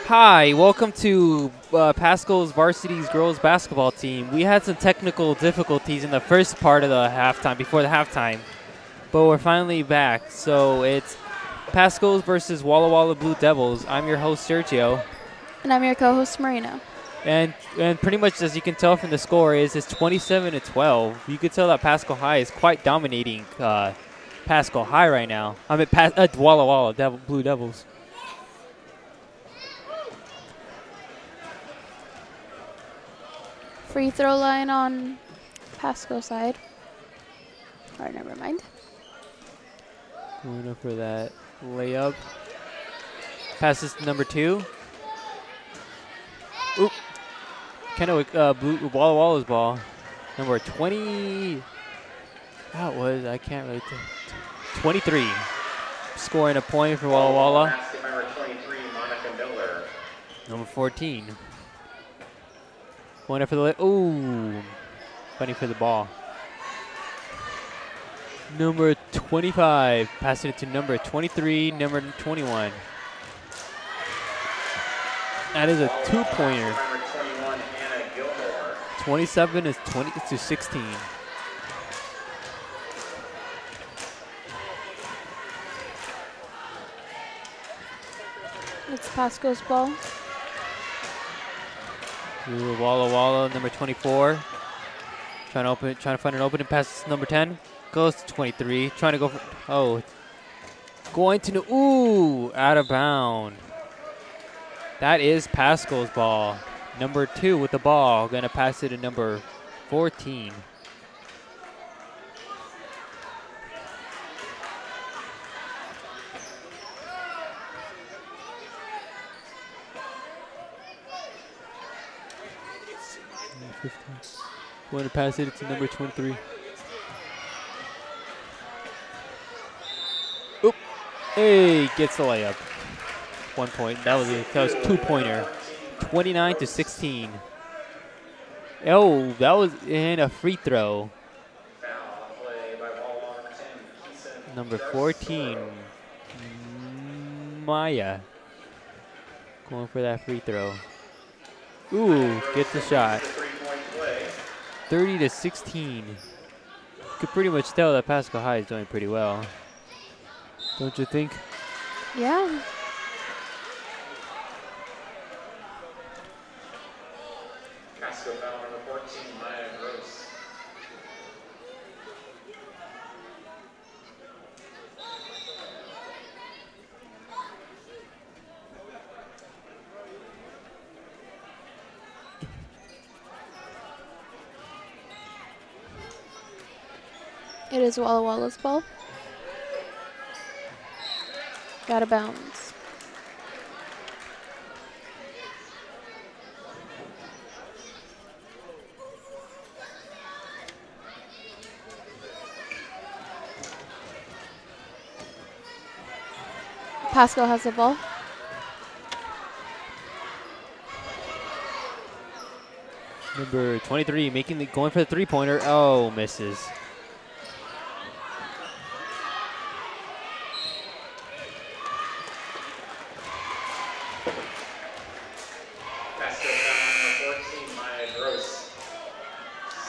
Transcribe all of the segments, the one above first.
Hi, welcome to Pasco's Varsity's girls basketball team. We had some technical difficulties in the first part of the halftime, before the halftime, but we're finally back. So it's Pasco's versus Walla Walla Blue Devils. I'm your host, Sergio. And I'm your co-host, Marina. And pretty much, as you can tell from the score, it's 27-12. You can tell that Pasco High is quite dominating Pasco High right now. I mean, Walla Walla Blue Devils. Free throw line on Pasco side. Or never mind. Going up for that layup. Passes to number 2. Oop. Kennewick, Walla Walla's ball. Number 20. That was, I can't really tell. 23. Scoring a point for Walla Walla. Number 23, Monica Miller. Number 14. Going up for the ooh. Fighting for the ball. Number 25. Passing it to number 23, number 21. That is a 2-pointer. Number 21, Anna Gilmore. 27 is 20-16. It's Pasco's ball. Ooh, Walla Walla, number 24. Trying to find an opening pass. Number 10 goes to 23. Trying to go for going to out of bound. That is Pasco's ball. Number 2 with the ball. Gonna pass it to number 14. Going to pass it to number 23. Oop. Hey, gets the layup. 1 point. That was 2-pointer. 29-16. Oh, that was in a free throw. Number 14, Maya. Going for that free throw. Ooh, gets the shot. 30-16. You could pretty much tell that Pasco High is doing pretty well. Don't you think? Yeah. Pasco foul number 14, Maya Gross. It is Walla Walla's ball. Got a bounce. Pasco has the ball. Number 23 going for the 3-pointer. Oh, misses. Pasco foul number 14, Maya Gross.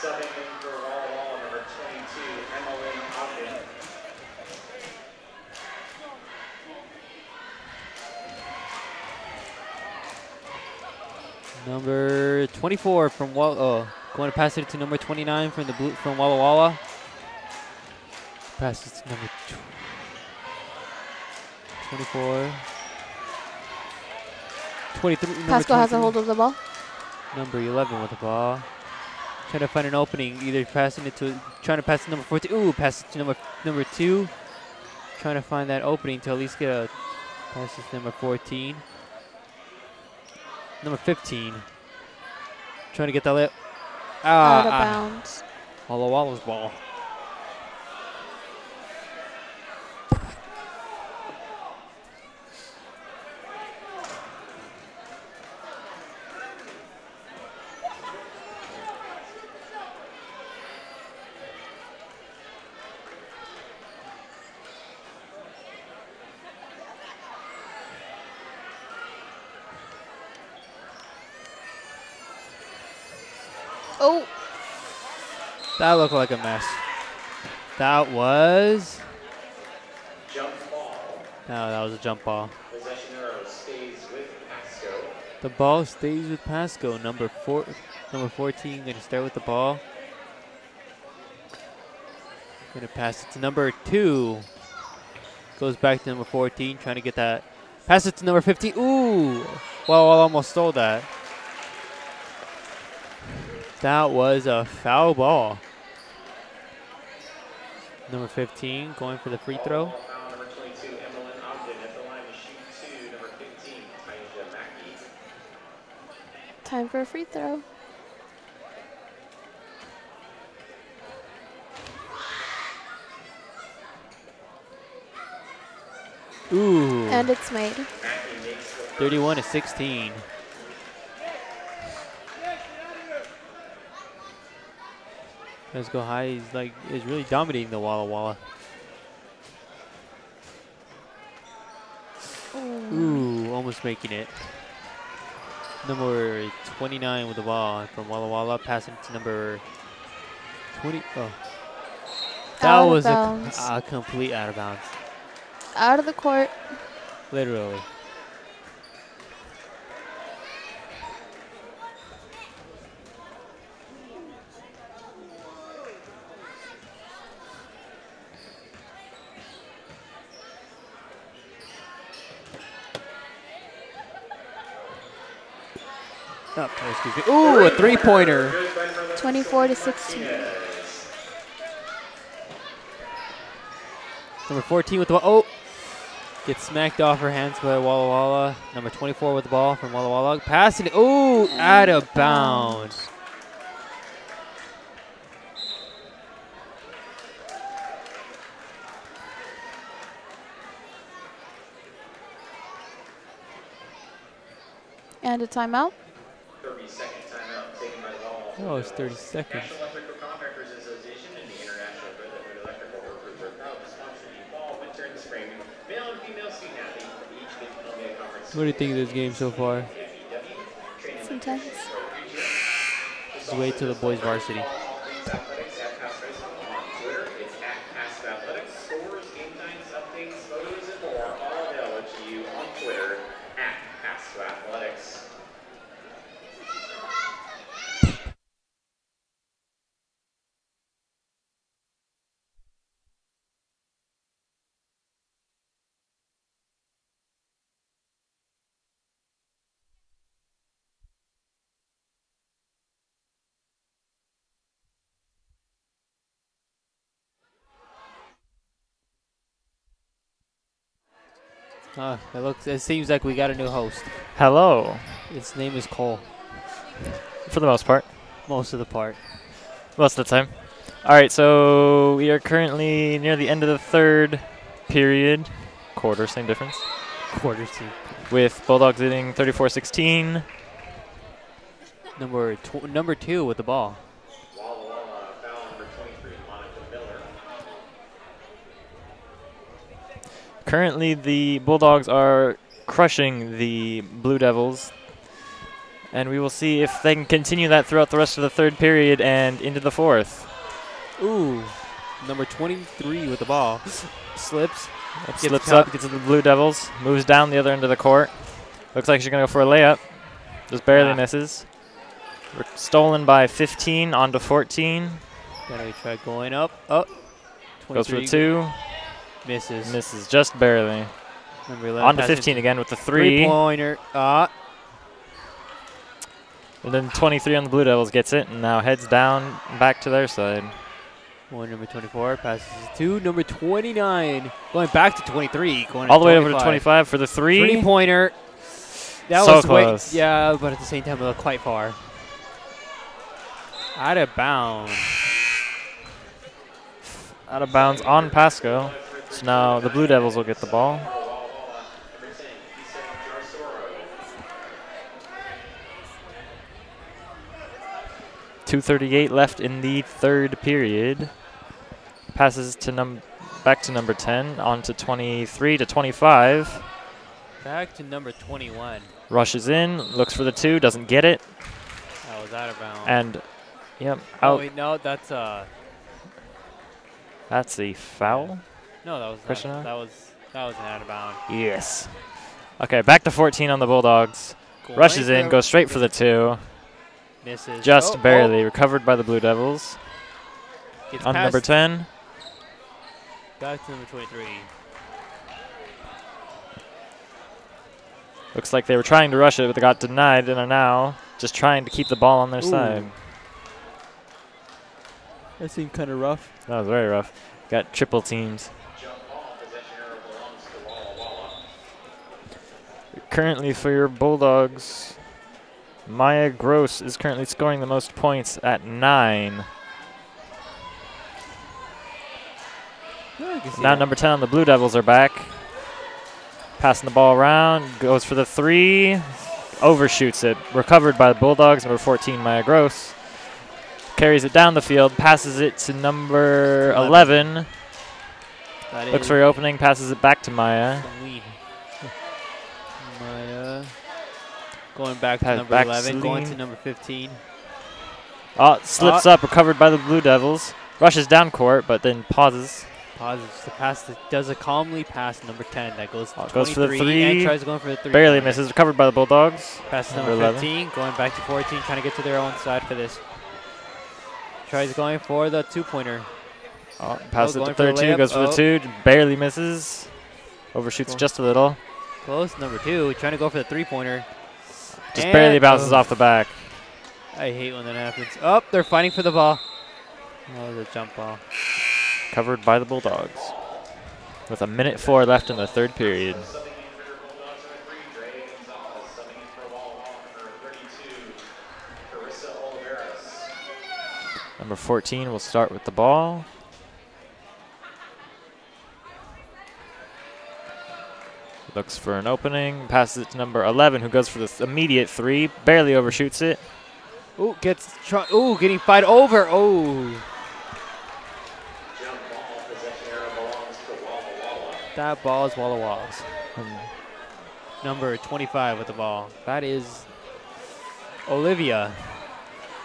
Subbing in for Walla Walla, number 22, Emmeline Ogden. Number 24 from Walla. Going to pass it to number 29 from Walla Walla. Pass it to number 24. 23. Pasco has a hold of the ball. Number 11 with the ball. Trying to find an opening, either trying to pass to number 14. Ooh, pass it to number 2. Trying to find that opening to at least get a pass to number 14. Number 15. Trying to get that layup. Out of bounds. Walla Walla's ball. Oh, That looked like a mess. That was. Jump ball. No, that was a jump ball. Possession arrow stays with Pasco. The ball stays with Pasco. Number 14 going to start with the ball. Going to pass it to number 2. Goes back to number 14, trying to get that. Pass it to number 15. Ooh! Well, almost stole that. That was a foul ball. Number 15 going for the free throw. Foul number 22, Emmeline Ogden at the line to shoot 2. Number 15, Taisha Mackey. time for a free throw. Ooh. And it's made. 31-16. Let's go high. Is really dominating the Walla Walla. Ooh, almost making it. Number 29 with the ball from Walla Walla, passing to number 20. Oh, that was a complete out of bounds. Out of the court. Literally. Oh, excuse me. Ooh, a three-pointer. 24-16. Number 14 with the ball. Oh, gets smacked off her hands by Walla Walla. Number 24 with the ball from Walla Walla. Passing it. Ooh, out of bounds. And a timeout. 30-second timeout taken by the Walla. Oh, it's 30 seconds. National Electrical Contractors Association and the International Brotherhood of Electrical Workers are proud to sponsor the fall, winter, and spring male and female student athletes of each Mid-Columbia Conference. What do you think of this game so far? It's intense. Just wait till the boys varsity. Athletics at Pasco on Twitter. It's at Pasco Athletics. Scores, game times, updates, photos, and more all available to you on Twitter at Pasco Athletics. It seems like we got a new host. Hello, His name is Cole. for the most part. Most of the part. Most of the time. All right, so we are currently near the end of the third period. Quarter, same difference. Quarters team. With Bulldogs leading 34-16. Number 2 with the ball. Walla Walla foul number 23, Monica Miller. Currently, the Bulldogs are crushing the Blue Devils. And we will see if they can continue that throughout the rest of the third period and into the fourth. Ooh. Number 23 with the ball. Slips. Slips up, gets to the Blue Devils, moves down the other end of the court. Looks like she's going to go for a layup. Just barely misses. We're stolen by 15 onto 14. Gonna try going up. Oh. Goes for 2. Misses. Misses just barely. Number 11 On to 15 again with the 3. Three-pointer. And then 23 on the Blue Devils gets it, and now heads down back to their side. Number 24 passes to number 29. Going back to 23. Going All the way over to 25 for the 3. Three-pointer. That So was close. Yeah, but at the same time, it looked quite far. Out of bounds. Out of bounds on Pasco. So now the Blue Devils will get the ball. 2:38 left in the third period. Passes to back to number 10, on to 23 to 25. Back to number 21. Rushes in, looks for the 2, doesn't get it. That was out of bounds. And Yep. Oh Out. wait, no, that's That's a foul. no, that was Christian? not, that was an out of bound. Yes. Okay, back to 14 on the Bulldogs. Going Rushes in, for- goes straight for the 2. Misses. Just Oh, barely. Recovered by the Blue Devils. Gets On past, number 10. back to number 23. Looks like they were trying to rush it, but they got denied and are now just trying to keep the ball on their side. That seemed kind of rough. That was very rough. Got triple teams. Jump ball. Possession arrow belongs to Walla Walla. Currently for your Bulldogs, Maya Gross is currently scoring the most points at 9. Yeah, I can see Now that. number 10 on the Blue Devils are back. Passing the ball around, goes for the 3, overshoots it. Recovered by the Bulldogs, number 14, Maya Gross. Carries it down the field, passes it to number 11. That Looks is for your opening, passes it back to Maya. the lead. Maya going back to Pass number back 11, going to Celine. number 15. Oh, slips up, recovered by the Blue Devils. Rushes down court, but then pauses. Pauses the pass, does a calmly pass number 10 that goes to Goes for the 23 and 3. tries going for the 3. Barely pointer. misses, recovered by the Bulldogs. Pass to Number number 11. 15, going back to 14, trying to get to their own side for this. Tries going for the 2-pointer. Oh, pass it going to for the 32, layup. goes for the 2, barely misses. Overshoots Cool. just a little. Close, number 2, trying to go for the 3-pointer. Just barely bounces off the back. I hate when that happens. Oh, they're fighting for the ball. Oh, the jump ball. Covered by the Bulldogs. With 1:04 left in the third period. Subbing in for your Bulldogs number 3, Dre Gonzalez. Subbing in for Walla Walla number 32, Carissa Oliveras. Number 14 will start with the ball. Looks for an opening, passes it to number 11, who goes for the immediate 3, barely overshoots it. Ooh, getting fight over. Oh, Jump ball. Possession arrow belongs to Walla Walla. that ball is Walla Walla's. Number 25 with the ball. That is Olivia.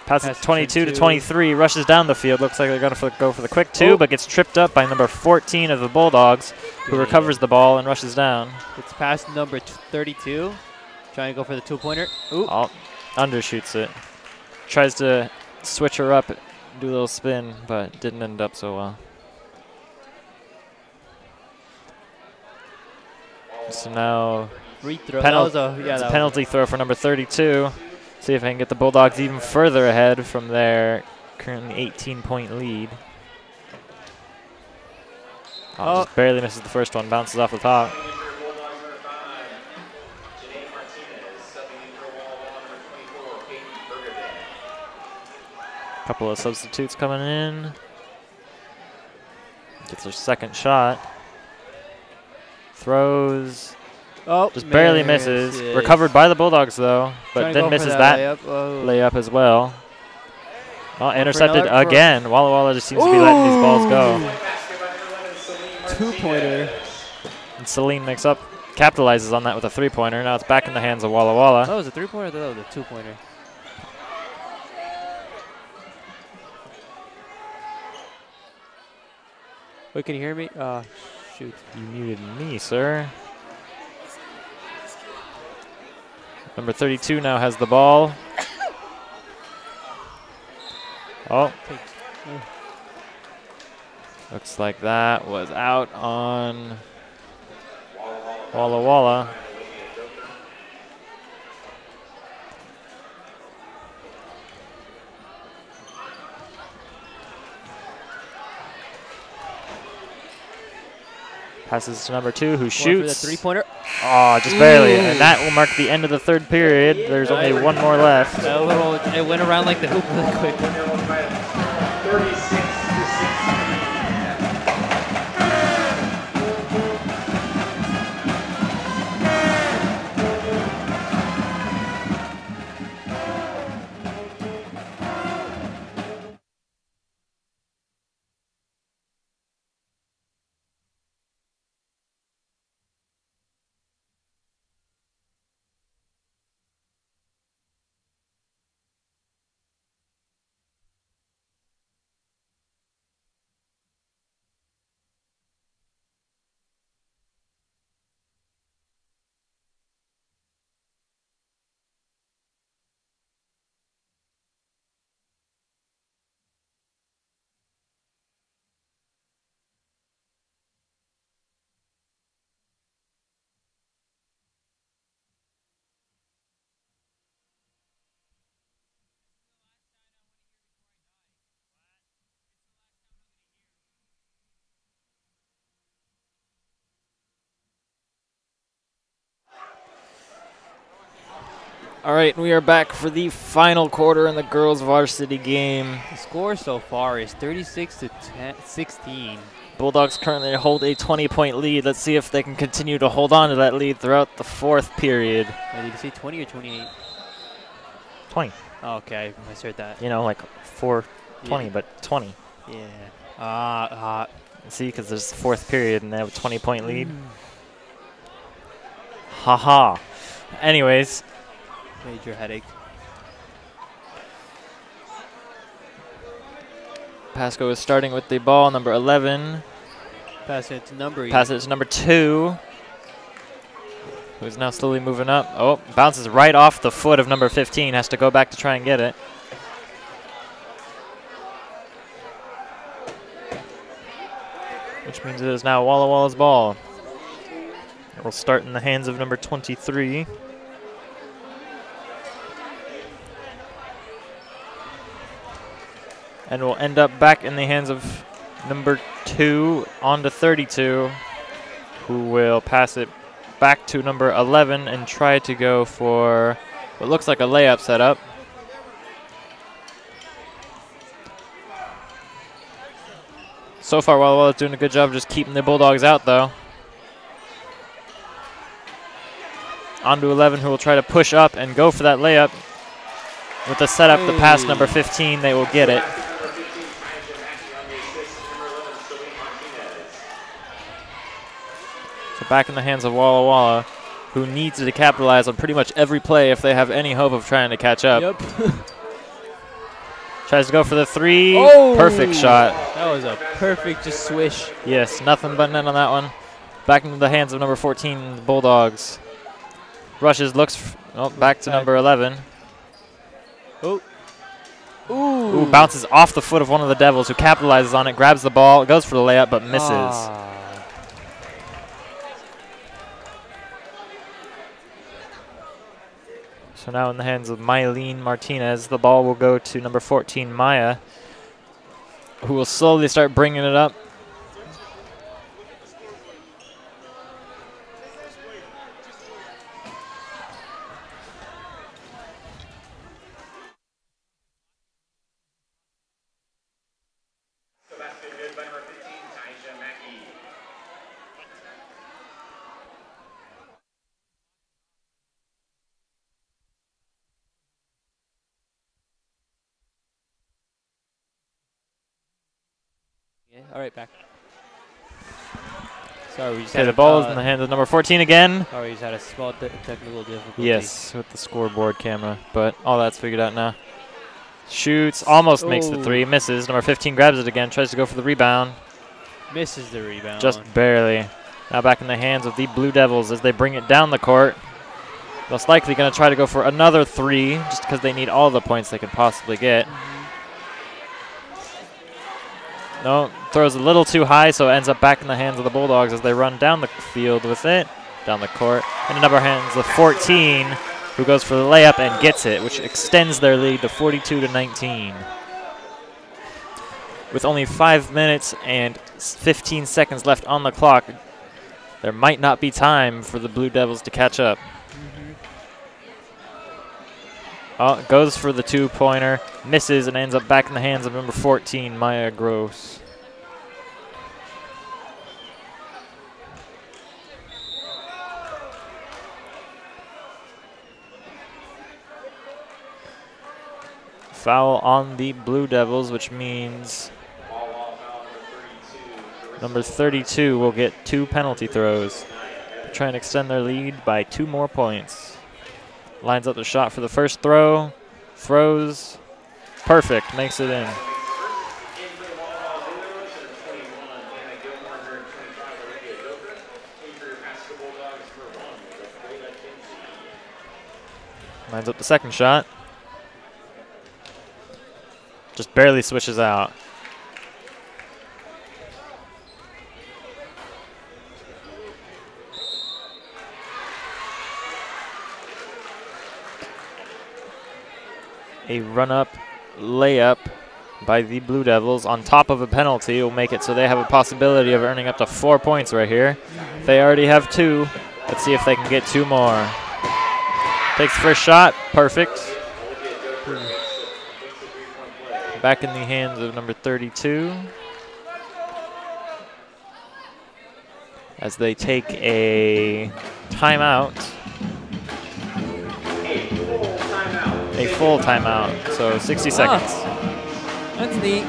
Passes Passes 22 to 22. 23, rushes down the field. Looks like they're going to go for the quick 2, but gets tripped up by number 14 of the Bulldogs, who Good. recovers the ball and rushes down. It's past number 32. Trying to go for the 2-pointer. Ooh, Oh, undershoots it. Tries to switch her up, do a little spin, but didn't end up so well. So now free throw. penal- That was it's that a was penalty throw for number 32. See if I can get the Bulldogs even further ahead from their currently 18-point lead. Oh, just barely misses the first one, bounces off the top. Subbing in for your Bulldogs number 5, Janae Martinez. Subbing in for Walla Walla number 24, Katie Bergevin. Couple of substitutes coming in. Gets her second shot. Throws. Oh, Just barely misses. misses. Recovered by the Bulldogs, though, but Trying to then go for misses that layup. Oh. layup as well. Oh, intercepted another- again. Walla Walla just seems to be letting these balls go. Basket by number 11, Celine 2-pointer. Martinez. And Celine makes up, capitalizes on that with a 3-pointer. Now it's back in the hands of Walla Walla. That was a 3-pointer? I thought that was a 2-pointer. Wait, can you hear me? Shoot. You muted me, sir. Number 32 now has the ball. Oh. Looks like that was out on Walla Walla. Passes to number 2, who Going for the shoots. 3-pointer. Oh, just barely. Ooh. And that will mark the end of the third period. There's only one more left. It went around like the hoop really quick. 36 to 16. All right, we are back for the final quarter in the girls' varsity game. The score so far is 36 to 16. Bulldogs currently hold a 20-point lead. Let's see if they can continue to hold on to that lead throughout the fourth period. Wait, did you say 20 or 28? 20. Oh, okay, I misheard that. You know, like 4:20, Yeah. but 20. Yeah. See, because there's the fourth period and they have a 20-point lead. Haha. Anyways. Major headache. Pasco is starting with the ball, number 11. Pass it to number. Pass it to number 2, who's now slowly moving up. Oh, bounces right off the foot of number 15. Has to go back to try and get it. Which means it is now Walla Walla's ball. It will start in the hands of number 23. And will end up back in the hands of number 2 on to 32, who will pass it back to number 11 and try to go for what looks like a layup setup. So far, Walla Walla's doing a good job of just keeping the Bulldogs out, though. On to 11, who will try to push up and go for that layup. With the setup, the pass number 15, they will get it. So back in the hands of Walla Walla, who needs to capitalize on pretty much every play if they have any hope of trying to catch up. Yep. Tries to go for the 3. Oh! Perfect shot. That was a perfect just swish. Yes, nothing but net on that one. Back into the hands of number 14, the Bulldogs. Rushes, looks back to number 11. Oh. Ooh, bounces off the foot of one of the Devils, who capitalizes on it, grabs the ball, goes for the layup, but misses. So now in the hands of Mylene Martinez, the ball will go to number 14, Maya, who will slowly start bringing it up. Yeah, all right, back. Sorry, we just Okay, had the ball is in the hands of number 14 again. Sorry, we just had a small technical difficulty. Yes, with the scoreboard camera, but all that's figured out now. Shoots, almost makes the 3, misses. Number 15 grabs it again, tries to go for the rebound. Misses the rebound. Just barely. Now back in the hands of the Blue Devils as they bring it down the court. Most likely going to try to go for another 3, just because they need all the points they can possibly get. No, throws a little too high, so it ends up back in the hands of the Bulldogs as they run down the field with it, down the court. And in number hands of 14, who goes for the layup and gets it, which extends their lead to 42 to 19. With only 5 minutes and 15 seconds left on the clock, there might not be time for the Blue Devils to catch up. Oh, goes for the 2-pointer, misses, and ends up back in the hands of number 14, Maya Gross. Foul on the Blue Devils, which means number 32 will get 2 penalty throws to try and extend their lead by 2 more points. Lines up the shot for the first throw, throws, perfect, makes it in. Lines up the second shot. Just barely switches out. A run-up layup by the Blue Devils on top of a penalty will make it so they have a possibility of earning up to 4 points right here. They already have 2. Let's see if they can get 2 more. Takes the first shot. Perfect. Back in the hands of number 32. As they take a timeout. A full timeout. So 60 seconds. That's neat.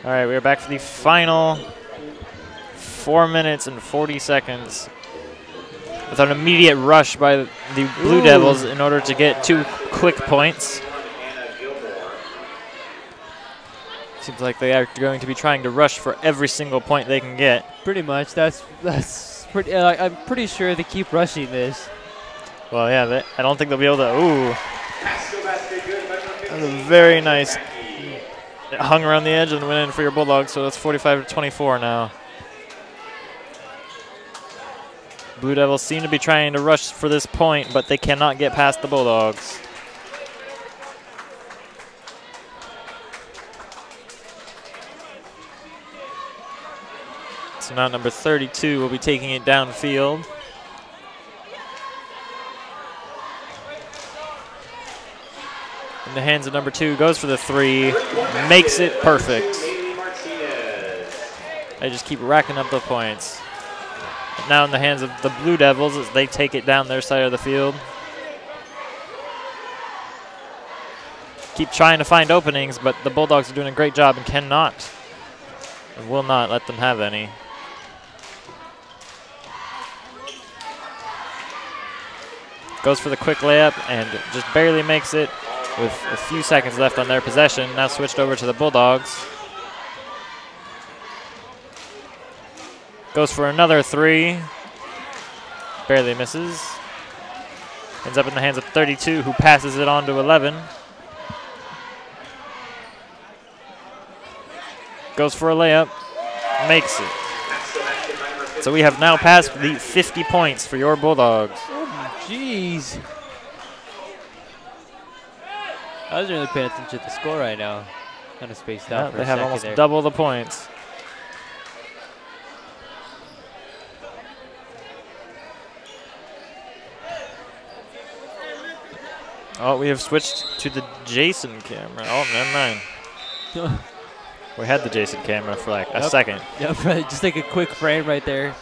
All right, we are back for the final 4 minutes and 40 seconds with an immediate rush by the Blue Devils in order to get 2 quick points. Seems like they are going to be trying to rush for every single point they can get. Pretty much. That's pretty. I'm pretty sure they keep rushing this. Well, yeah, I don't think they'll be able to. Ooh, that was a very nice. It hung around the edge and went in for your Bulldogs, so it's 45-24 now. Blue Devils seem to be trying to rush for this point, but they cannot get past the Bulldogs. So now number 32 will be taking it downfield. In the hands of number 2, goes for the 3, makes it perfect. They just keep racking up the points. Now in the hands of the Blue Devils as they take it down their side of the field. Keep trying to find openings, but the Bulldogs are doing a great job and cannot and will not let them have any. Goes for the quick layup and just barely makes it with a few seconds left on their possession. Now switched over to the Bulldogs. Goes for another 3. Barely misses. Ends up in the hands of 32, who passes it on to 11. Goes for a layup. Makes it. So we have now passed the 50 points for your Bulldogs. Jeez. I wasn't really paying attention to the score right now. Kind of spaced out for a second. They have almost there. double the points. Oh, we have switched to the Jason camera. Oh, never mind. We had the Jason camera for like a second. Yep, right. Just like a quick frame right there.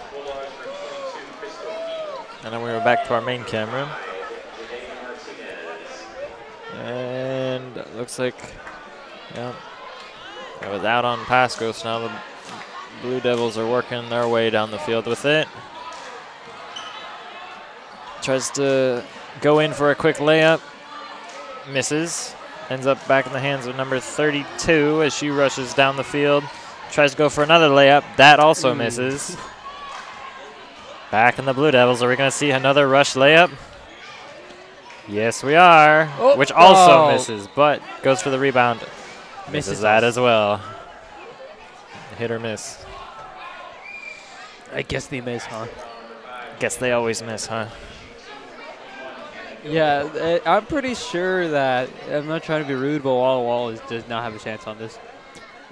And then we were back to our main camera. And it looks like, yeah, it was out on Pasco, so now the Blue Devils are working their way down the field with it. Tries to go in for a quick layup. Misses. Ends up back in the hands of number 32 as she rushes down the field. Tries to go for another layup. That also misses. Back in the Blue Devils. Are we going to see another rush layup? Yes, we are. Oh, which also misses, but goes for the rebound. Misses that as well. Hit or miss. I guess they miss, huh? Guess they always miss, huh? Yeah, I'm pretty sure that, I'm not trying to be rude, but Walla does not have a chance on this.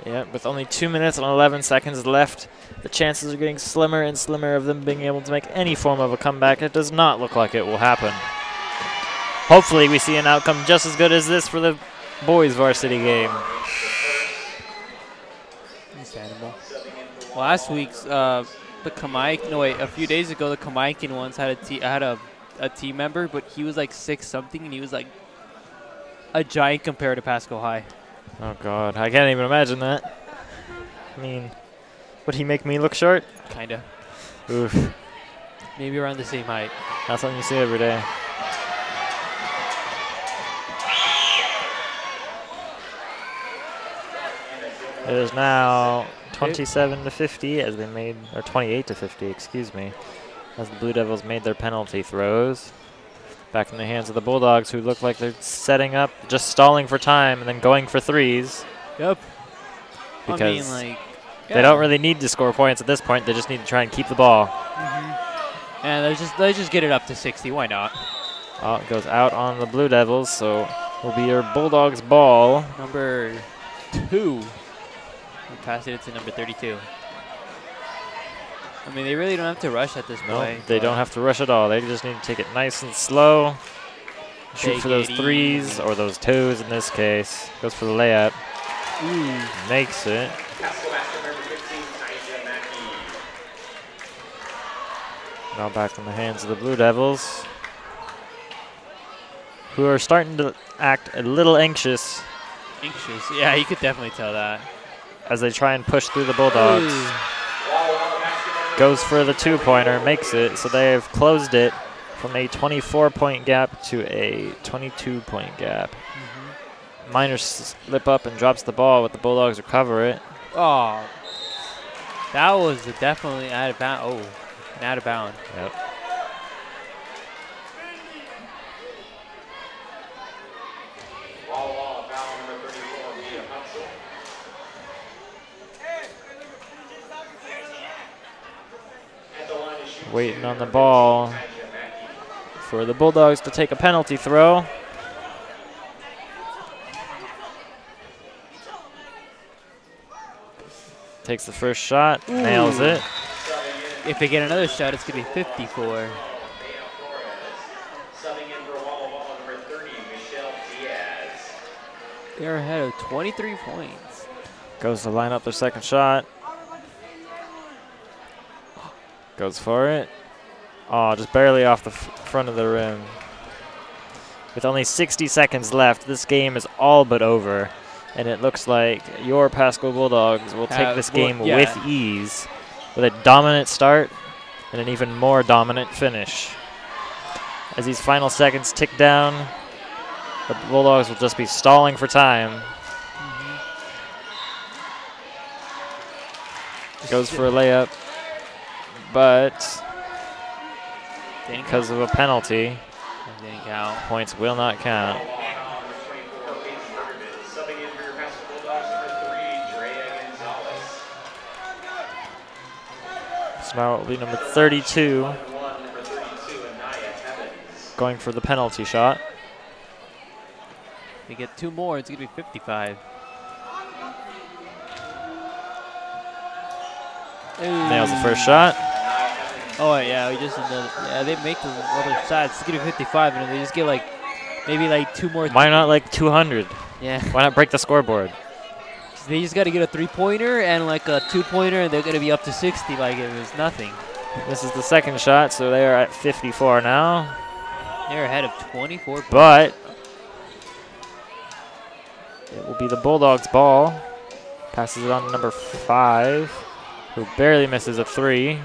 Yeah, with only 2 minutes and 11 seconds left, the chances are getting slimmer and slimmer of them being able to make any form of a comeback. It does not look like it will happen. Hopefully we see an outcome just as good as this for the boys varsity game. Understandable. Last week's, a few days ago, the Kamaikan ones had a team member, but he was like 6 something, and he was like a giant compared to Pasco High. Oh, God. I can't even imagine that. I mean, would he make me look short? Kinda. Oof. Maybe around the same height. Not something you see every day. It is now 27 to 50 as they made, or 28 to 50, excuse me, as the Blue Devils made their penalty throws. Back in the hands of the Bulldogs, who look like they're setting up, just stalling for time, and then going for threes. Yep. Because I mean, like, they don't really need to score points at this point. They just need to try and keep the ball. And let's just get it up to 60. Why not? Oh, it goes out on the Blue Devils, so will be your Bulldogs ball. Number 2. We pass it to number 32. I mean, they really don't have to rush at this point. They don't have to rush at all. They just need to take it nice and slow. Shoot for those threes, or those twos in this case. Goes for the layup. Ooh. Makes it. Pasco basket number 15, Taija Mackey. Now back in the hands of the Blue Devils, who are starting to act a little anxious Anxious. Yeah, you could definitely tell that. as they try and push through the Bulldogs. Goes for the two-pointer, makes it, so they have closed it from a 24-point gap to a 22-point gap. Minor slip up and drops the ball, but the Bulldogs recover it. Oh, that was definitely out of bound. Oh, an out of bound. Yep. Walla, foul number 34, Mia Hutzel. At the line to shoot, Waiting on the ball Taija Mackey. for the Bulldogs to take a penalty throw. Takes the first shot, nails it. If they get another shot, it's going to be 54. Maya Flores. Subbing in for Walla, number 30, Michelle Diaz. They're ahead of 23 points. Goes to line up their second shot. Goes for it. Oh, just barely off the front of the rim. With only 60 seconds left, this game is all but over. And it looks like your Pasco Bulldogs will take this game with ease, with a dominant start and an even more dominant finish. As these final seconds tick down, the Bulldogs will just be stalling for time. Goes for a layup, but because of a penalty, Didn't count. points will not count. Subbing in for your Pasco Bulldogs, number 3, Drea Gonzalez. So now it will be number 32 Number 32, Anaya Evans. going for the penalty shot. They get 2 more, it's going to be 55. Nails the first shot. Oh, yeah, we just they make the other shots. It's going to be 55, and they just get like maybe like 2 more. Why not like 200? Yeah. Why not break the scoreboard? They just got to get a 3-pointer and like a 2-pointer, and they're going to be up to 60 like it was nothing. This is the second shot, so they are at 54 now. They're ahead of 24 points. But it will be the Bulldogs' ball. Passes it on to number 5, who barely misses a 3.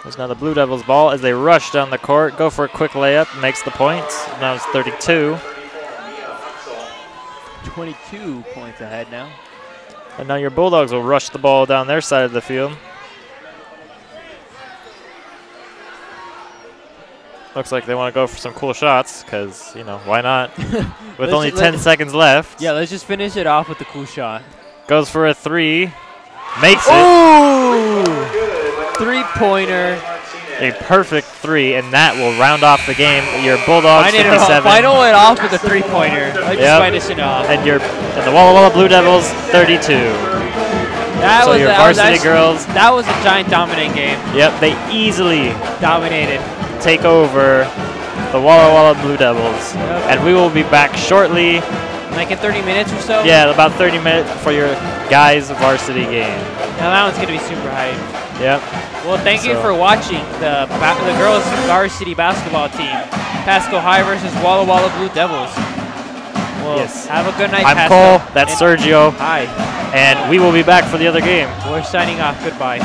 It's now the Blue Devils' ball as they rush down the court, go for a quick layup, makes the points. Now it's 32. 22 points ahead now. And now your Bulldogs will rush the ball down their side of the field. Looks like they want to go for some cool shots because, you know, why not? With only 10 seconds left. Yeah, let's just finish it off with the cool shot. Goes for a 3. Makes it. Ooh! 3-pointer. A perfect 3, and that will round off the game. Your Bulldogs 57. Final it off with a 3-pointer. Let's just finish it off. And the Walla Walla Blue Devils 32. So your varsity girls. That was a giant dominant game. Yep, they easily Dominated. take over the Walla Walla Blue Devils. Yep. And we will be back shortly. Like in 30 minutes or so? Yeah, about 30 minutes for your guys' varsity game. Now that one's going to be super hype. Yep. Well, thank you for watching the girls' varsity basketball team. Pasco High versus Walla Walla Blue Devils. Well, Yes. have a good night, I'm Pasco. Cole. That's And Sergio. Hi. And we will be back for the other game. We're signing off. Goodbye.